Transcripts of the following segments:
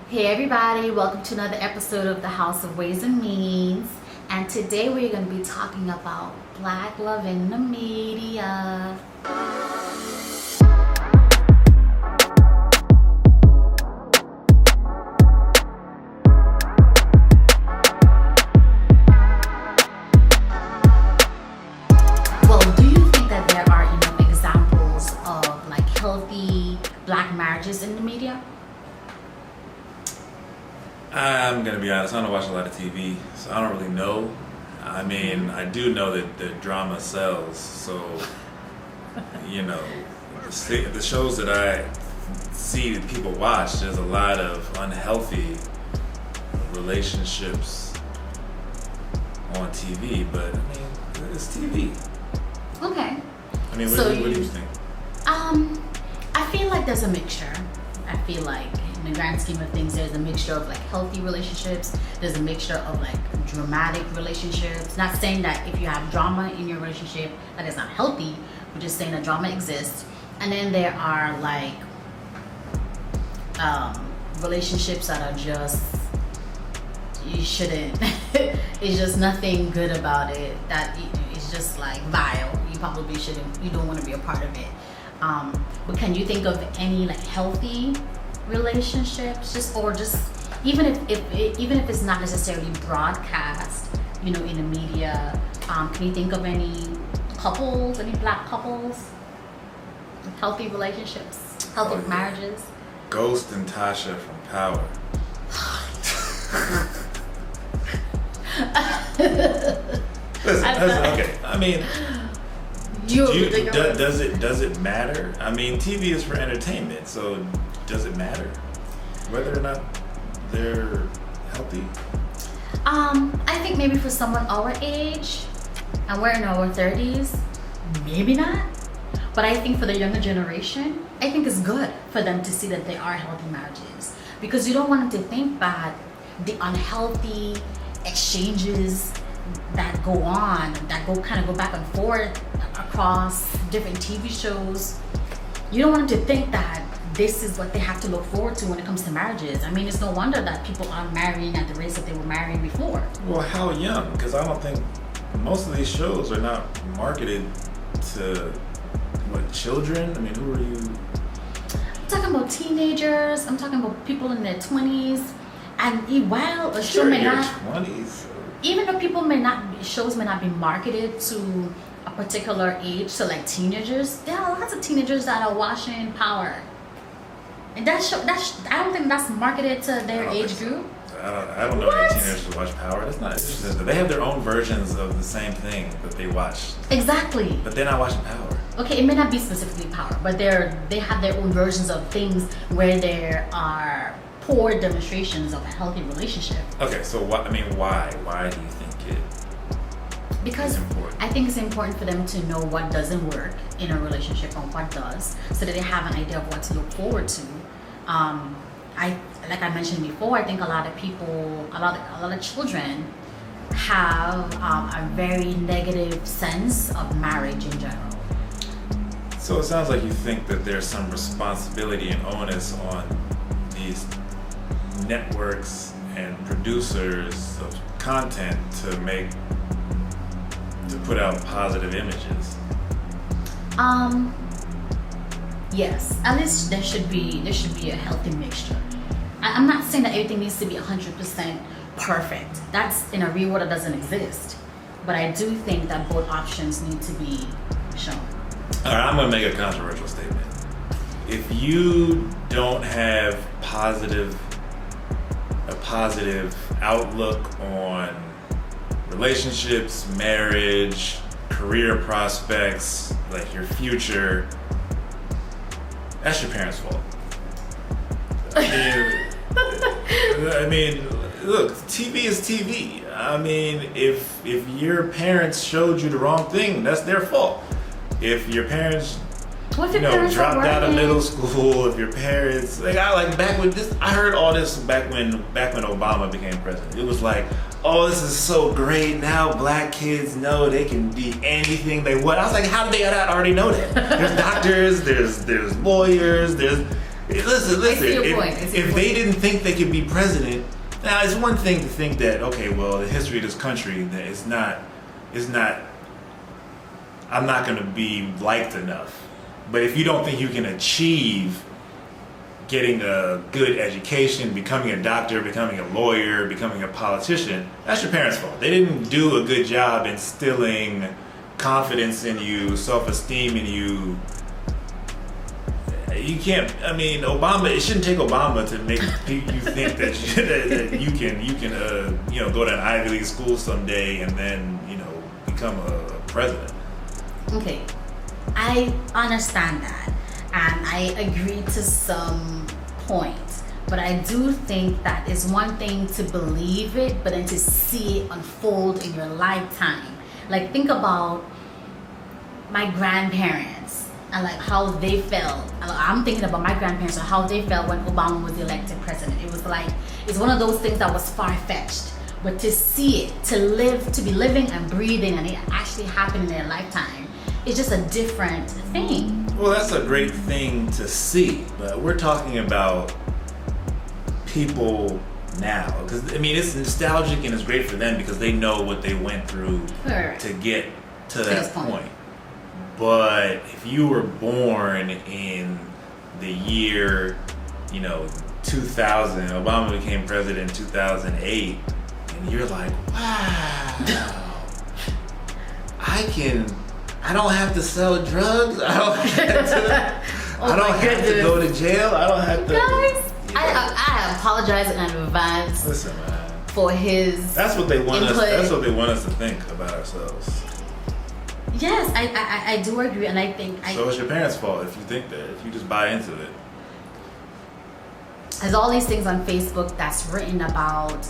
Hey everybody, welcome to another episode of the House of Ways and Means. And today we're going to be talking about Black love in the media. Well, do you think that there are enough examples of like healthy Black marriages in the media? I'm gonna be honest, I don't watch a lot of TV, so I don't really know. I mean, I do know that the drama sells, so, the shows that I see that people watch, there's a lot of unhealthy relationships on TV, but I mean, it's TV. Okay. I mean, what do you think? I feel like there's a mixture. I feel like in the grand scheme of things, there's a mixture of like healthy relationships. There's a mixture of like dramatic relationships. Not saying that if you have drama in your relationship, that is not healthy. We're just saying that drama exists. And then there are like relationships that are just, you shouldn't, it's just nothing good about it. That it's just like vile. You probably shouldn't, you don't want to be a part of it. But can you think of any like healthy relationships, just even if it's not necessarily broadcast, in the media? Can you think of any couples, any Black couples, with healthy relationships, healthy marriages? Ghost and Tasha from Power. Listen, okay. I mean, does it matter? I mean, TV is for entertainment, so does it matter whether or not they're healthy? I think maybe for someone our age, and we're in our 30s, maybe not. But I think for the younger generation, I think it's good for them to see that they are healthy marriages, because you don't want them to think that the unhealthy exchanges that go on, that go back and forth across different TV shows, you don't want them to think that this is what they have to look forward to when it comes to marriages. I mean, it's no wonder that people aren't marrying at the rates that they were marrying before. Well, how young? Because I don't think most of these shows are not marketed to children. I mean, who are you? I'm talking about teenagers. I'm talking about people in their 20s. And while a show may not, 20s. Even though shows may not be marketed to a particular age, so like teenagers, there are lots of teenagers that are watching Power. And I don't think that's marketed to their age group. I don't know any teenagers who watch Power. That's not interesting. They have their own versions of the same thing that they watch. Exactly. But they're not watching Power. Okay, it may not be specifically Power, but they have their own versions of things where there are poor demonstrations of a healthy relationship. Okay, so why do you think it? Because I think it's important for them to know what doesn't work in a relationship and what does, so that they have an idea of what to look forward to. Like I mentioned before, I think a lot of people, a lot of children have a very negative sense of marriage in general. So it sounds like you think that there's some responsibility and onus on these networks and producers of content to put out positive images. Yes, at least there should be a healthy mixture. I'm not saying that everything needs to be 100% perfect. That's in a real world that doesn't exist. But I do think that both options need to be shown. All right, I'm gonna make a controversial statement. If you don't have a positive outlook on relationships, marriage, career prospects, like your future, that's your parents' fault. I mean, look, TV is TV. I mean, if your parents showed you the wrong thing, that's their fault. If your parents, dropped out of middle school, if your parents, I heard all this back when Obama became president. It was like, oh, this is so great. Now Black kids know they can be anything they want. I was like, how did they not already know that? There's doctors, there's lawyers, Listen. I see your point. If they didn't think they could be president, now it's one thing to think that, okay, well, the history of this country, that it's not. I'm not going to be liked enough. But if you don't think you can achieve getting a good education, becoming a doctor, becoming a lawyer, becoming a politician, that's your parents' fault. They didn't do a good job instilling confidence in you, self-esteem in you. You can't. I mean, Obama. It shouldn't take Obama to make you think that you can go to an Ivy League school someday and then become a president. Okay, I understand that, and I agree to some point. But I do think that it's one thing to believe it, but then to see it unfold in your lifetime. Like, think about my grandparents and like how they felt. I'm thinking about my grandparents and how they felt when Obama was elected president. It was like, it's one of those things that was far-fetched. But to see it, to be living and breathing and it actually happen in their lifetime, it's just a different thing. Well, that's a great thing to see, but we're talking about people now. Because, I mean, it's nostalgic and it's great for them because they know what they went through to get to that point. But if you were born in the year, 2000, Obama became president in 2008, and you're like, wow, I don't have to sell drugs. I don't have to go to jail. I don't have to. Guys, I apologize in advance. Listen, man. For his. That's what they want input. us. That's what they want us to think about ourselves. Yes, I do agree, and I think. So it's your parents' fault if you think that. If you just buy into it. There's all these things on Facebook that's written about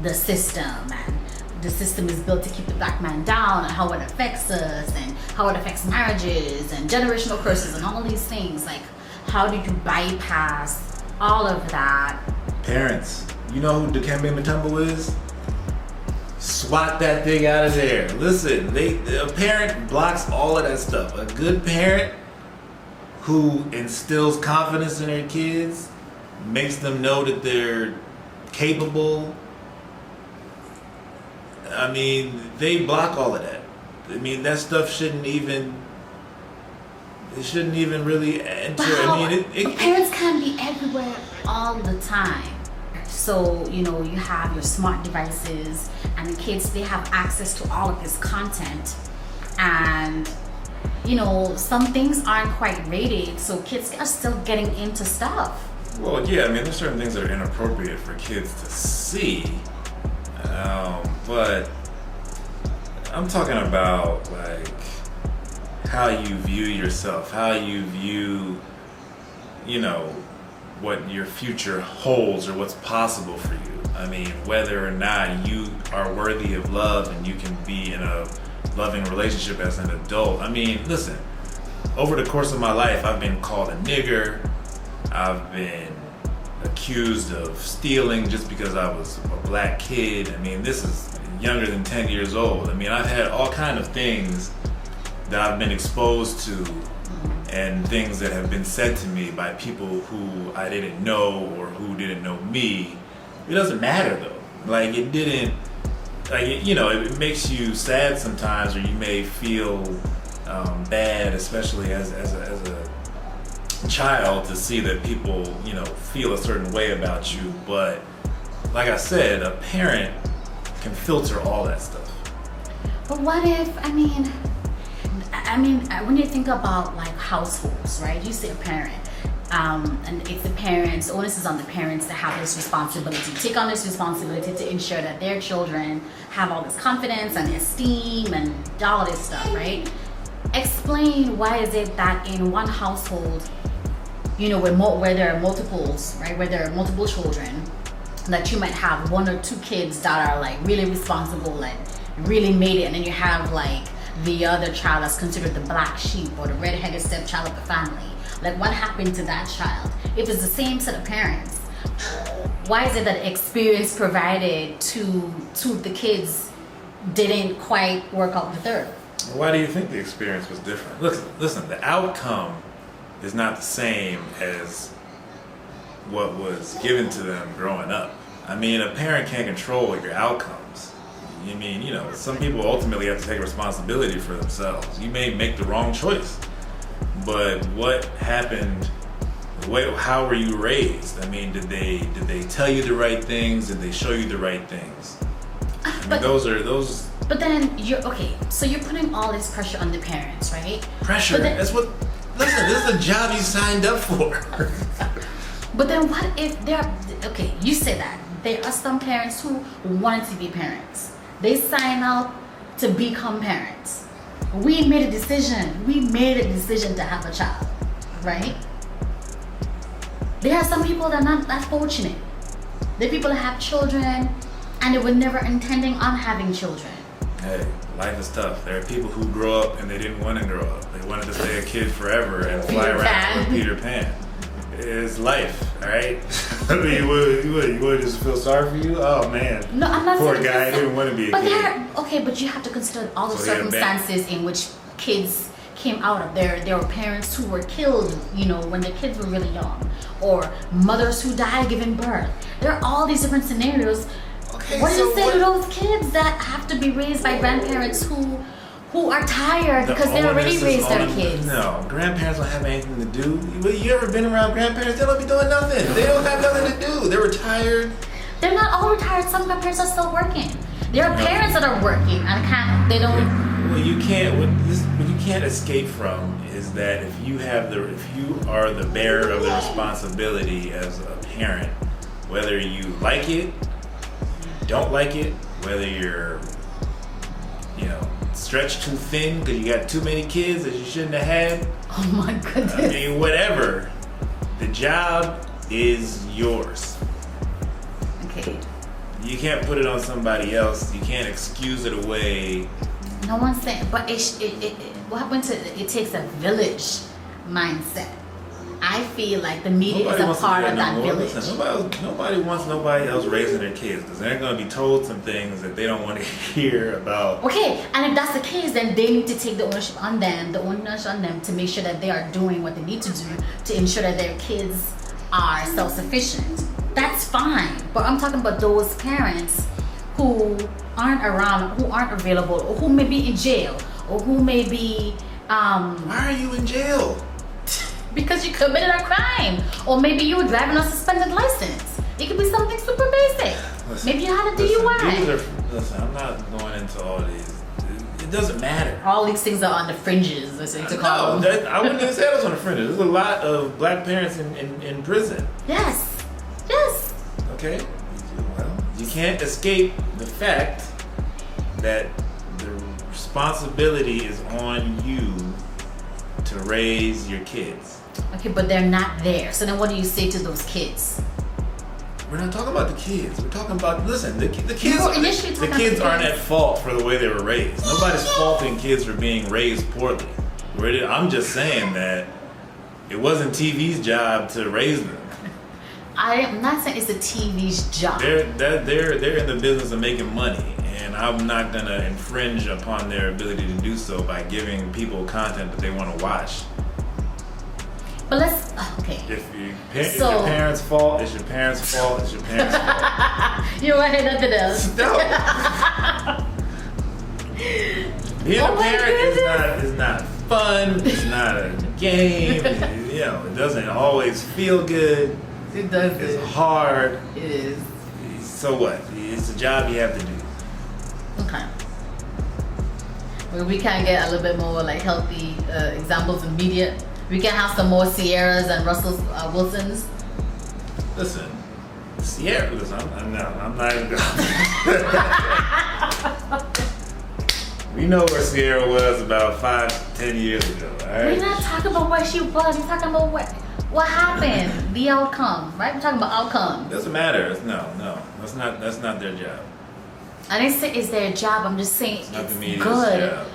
the system, and the system is built to keep the black man down, and how it affects us, and how it affects marriages, and generational curses, and all of these things. Like, how do you bypass all of that? Parents, you know who Dikembe Mutombo is? Swat that thing out of there. Listen, a parent blocks all of that stuff. A good parent who instills confidence in their kids, makes them know that they're capable. I mean, they block all of that. I mean, that stuff shouldn't even really enter. But parents can't be everywhere all the time. So, you have your smart devices, and the kids, they have access to all of this content. And, some things aren't quite rated, so kids are still getting into stuff. Well, yeah, I mean, there's certain things that are inappropriate for kids to see. But I'm talking about, like, how you view yourself, how you view, what your future holds or what's possible for you. I mean, whether or not you are worthy of love and you can be in a loving relationship as an adult. I mean, listen, over the course of my life, I've been called a nigger. I've been accused of stealing just because I was a black kid. I mean, this is younger than 10 years old. I mean, I've had all kind of things that I've been exposed to, and things that have been said to me by people who I didn't know or who didn't know me. It doesn't matter though. Like, it didn't, like, it makes you sad sometimes, or you may feel bad, especially as a child, to see that people, feel a certain way about you. But like I said, a parent can filter all that stuff. But what if, when you think about like households, right? You say a parent, and it's the parents, the onus is on the parents to have this responsibility, take on this responsibility to ensure that their children have all this confidence and esteem and all this stuff, right? Explain why is it that in one household, where there are multiples, right? Where there are multiple children, that you might have one or two kids that are like really responsible and really made it, and then you have like the other child that's considered the black sheep or the red-headed stepchild of the family. Like, what happened to that child? If it's the same set of parents, why is it that experience provided to the kids didn't quite work out with her? Why do you think the experience was different? Listen, the outcome is not the same as what was given to them growing up. I mean, a parent can't control your outcomes. I mean, you know, some people ultimately have to take responsibility for themselves. You may make the wrong choice, but what happened? How were you raised? I mean, did they tell you the right things? Did they show you the right things? I mean, those. But then you're okay. So you're putting all this pressure on the parents, right? Pressure. That's what. Listen, this is the job you signed up for. But then what if they're okay? You say that there are some parents who wanted to be parents. They sign out to become parents. We made a decision. We made a decision to have a child, right? There are some people that are not that fortunate. There are people that have children and they were never intending on having children. Hey, life is tough. There are people who grow up and they didn't want to grow up. They wanted to stay a kid forever and fly around with Peter Pan. It's life, all right? I mean, you would just feel sorry for you? Oh, man. No, I'm not Poor saying guy didn't want to be a kid. But you have to consider all the So circumstances in which kids came out of. There were parents who were killed, you know, when their kids were really young, or mothers who died giving birth. There are all these different scenarios. Okay, what do you say what- to those kids that have to be raised by grandparents who are tired because they already onus is raised their on- kids? No, grandparents don't have anything to do. You ever been around grandparents? They don't be doing nothing. They don't have nothing to do. They're retired. They're not all retired. Some grandparents are still working. There are parents that are working and they don't. What you can't escape from is that if you are the bearer of the responsibility as a parent, whether you like it, don't like it, whether you're, you know, stretched too thin because you got too many kids that you shouldn't have had. Oh my goodness. I mean, whatever. The job is yours. Okay. You can't put it on somebody else. You can't excuse it away. No one's saying, but what happened to it takes a village mindset. I feel like the media is a wants to part do of that no more. village. Listen, nobody wants nobody else raising their kids because they're going to be told some things that they don't want to hear about. Okay, and if that's the case, then they need to take the ownership on them, to make sure that they are doing what they need to do to ensure that their kids are self-sufficient. That's fine, but I'm talking about those parents who aren't around, who aren't available, or who may be in jail, or who may be Why are you in jail? because you committed a crime, or maybe you were driving a suspended license. It could be something super basic. Listen, Maybe you had a DUI. Listen, I'm not going into all these. It doesn't matter. All these things are on the fringes, as to call them. I wouldn't even say that was on the fringes. There's a lot of black parents in prison. Yes. Okay? Well, you can't escape the fact that the responsibility is on you to raise your kids. Okay, but they're not there. So then what do you say to those kids? We're not talking about the kids. We're talking about, listen, the kids. You were initially The talking kids about the aren't kids. at fault for the way they were raised. Nobody's faulting kids for being raised poorly. I'm just saying that it wasn't TV's job to raise them. I'm not saying it's the TV's job. They're in the business of making money, and I'm not gonna infringe upon their ability to do so by giving people content that they want to watch. But let's, okay. It's your parents' fault. It's your parents' fault. It's your parents' fault. You want to hear nothing else? No. Being Oh a my parent is not fun. It's not a game. You know, it doesn't always feel good. It does. It's hard. It is. So what? It's a job you have to do. Okay. Well, we can get a little bit more like healthy examples in media. We can have some more Sierras and Russell Wilsons. Listen, Sierra. Listen, I'm not even. We know where Sierra was about 5-10 years ago. All right. We're not talking about where she was. We're talking about what happened, the outcome, right? We're talking about outcome. Doesn't matter. No. That's not their job. I didn't say it's their job. I'm just saying Not the it's media's good job.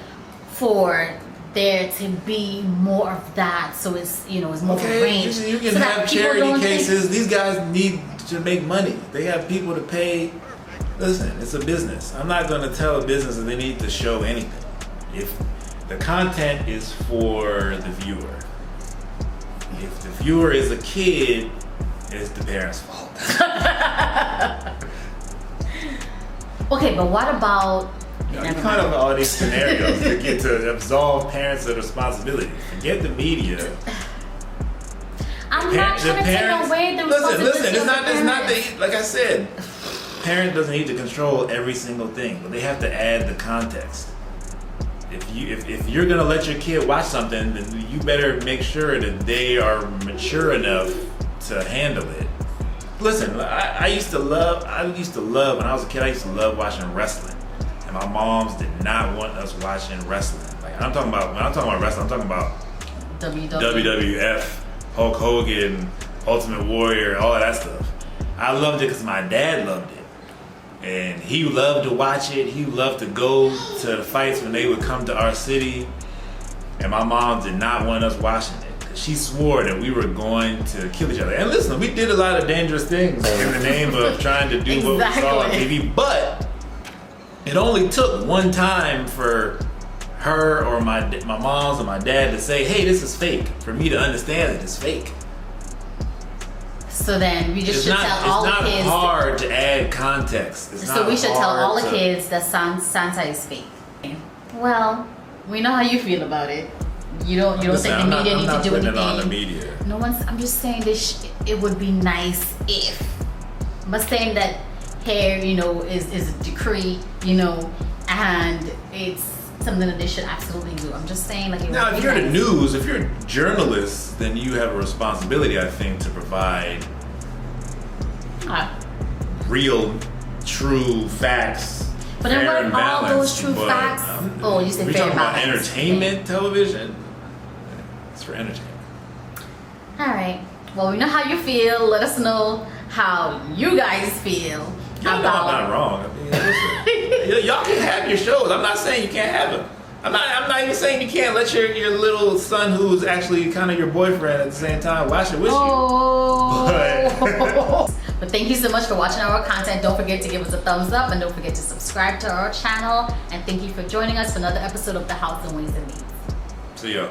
for there to be more of that, so it's it's more range. You can so that have people charity don't cases. These guys need to make money. They have people to pay. Listen, it's a business. I'm not going to tell a business that they need to show anything. If the content is for the viewer, if the viewer is a kid it's the parents' fault. Okay, but what about? You kind of all these scenarios to get to absolve parents of responsibility. Forget the media. I'm not trying to take away the responsibility. Listen. It's not the, like I said. Parent doesn't need to control every single thing, but they have to add the context. If you're gonna let your kid watch something, then you better make sure that they are mature enough to handle it. Listen, I used to love when I was a kid. I used to love watching wrestling, and my moms did not want us watching wrestling. Like when I'm talking about wrestling, I'm talking about WWF, Hulk Hogan, Ultimate Warrior, all of that stuff. I loved it because my dad loved it. And he loved to watch it. He loved to go to the fights when they would come to our city. And my mom did not want us watching it. She swore that we were going to kill each other. And listen, we did a lot of dangerous things in the name of trying to do what we saw on TV. But it only took one time for her or my mom's or my dad to say, hey, this is fake, for me to understand that it's fake. So then we just should tell all the kids. It's not hard to add context. So we should tell all the kids that Santa is fake. Well, we know how you feel about it. You don't think the media need to do anything. I'm not putting it on the media. No one's. I'm just saying it would be nice if. I'm not saying that hair, is a decree, and it's something that they should absolutely do. I'm just saying, like, now, if you're the news, if you're a journalist, then you have a responsibility, I think, to provide real, true facts. But then what if all those true facts? You said fair and balanced. We're talking about entertainment television. It's for entertainment. All right. Well, we know how you feel. Let us know how you guys feel. I'm not wrong. I mean, listen, y'all can have your shows. I'm not saying you can't have them. I'm not even saying you can't let your little son, who's actually kind of your boyfriend at the same time, watch it with you. But thank you so much for watching our content. Don't forget to give us a thumbs up and don't forget to subscribe to our channel. And thank you for joining us for another episode of The House and Ways and Means. See ya.